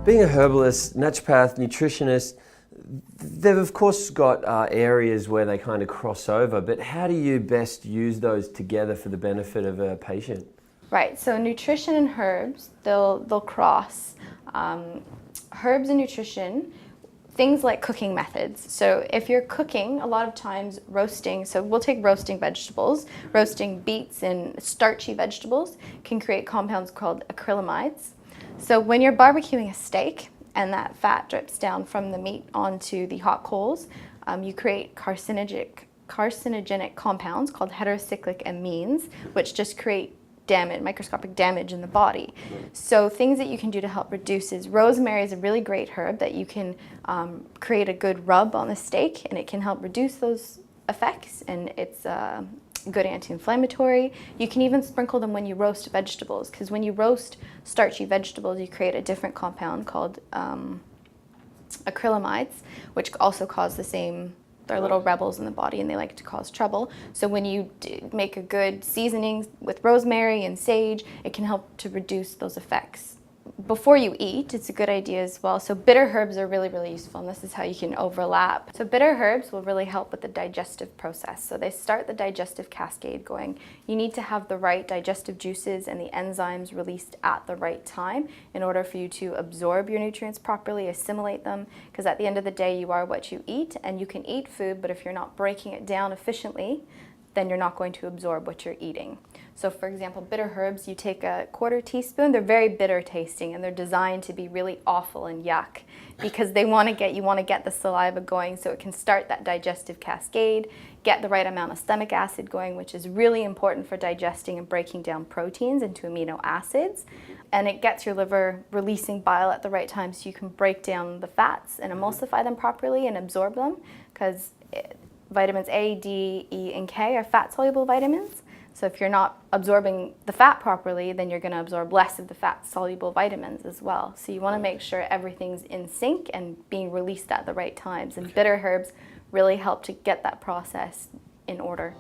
Being a herbalist, naturopath, nutritionist, they've of course got areas where they kind of cross over, but how do you best use those together for the benefit of a patient? Right, so nutrition and herbs, they'll cross. Herbs and nutrition, things like cooking methods. So if you're cooking, a lot of times roasting, so we'll take roasting vegetables, roasting beets and starchy vegetables can create compounds called acrylamides. So when you're barbecuing a steak and that fat drips down from the meat onto the hot coals, you create carcinogenic compounds called heterocyclic amines, which just create damage, microscopic damage in the body. So things that you can do to help reduce is rosemary is a really great herb that you can create a good rub on the steak, and it can help reduce those effects, and it's good anti-inflammatory. You can even sprinkle them when you roast vegetables, because when you roast starchy vegetables, you create a different compound called acrylamides, which also cause the same. They're little rebels in the body and they like to cause trouble. So when you make a good seasoning with rosemary and sage, it can help to reduce those effects. Before you eat, it's a good idea as well. So bitter herbs are really, really useful, and this is how you can overlap. So bitter herbs will really help with the digestive process. So they start the digestive cascade going. You need to have the right digestive juices and the enzymes released at the right time in order for you to absorb your nutrients properly, assimilate them, because at the end of the day, you are what you eat, and you can eat food, but if you're not breaking it down efficiently, then you're not going to absorb what you're eating. So for example, bitter herbs, you take a quarter teaspoon, they're very bitter tasting and they're designed to be really awful and yuck because you want to get the saliva going so it can start that digestive cascade, get the right amount of stomach acid going, which is really important for digesting and breaking down proteins into amino acids. And it gets your liver releasing bile at the right time so you can break down the fats and emulsify them properly and absorb them, because vitamins A, D, E, and K are fat-soluble vitamins. So if you're not absorbing the fat properly, then you're going to absorb less of the fat-soluble vitamins as well. So you want to make sure everything's in sync and being released at the right times. And bitter herbs really help to get that process in order.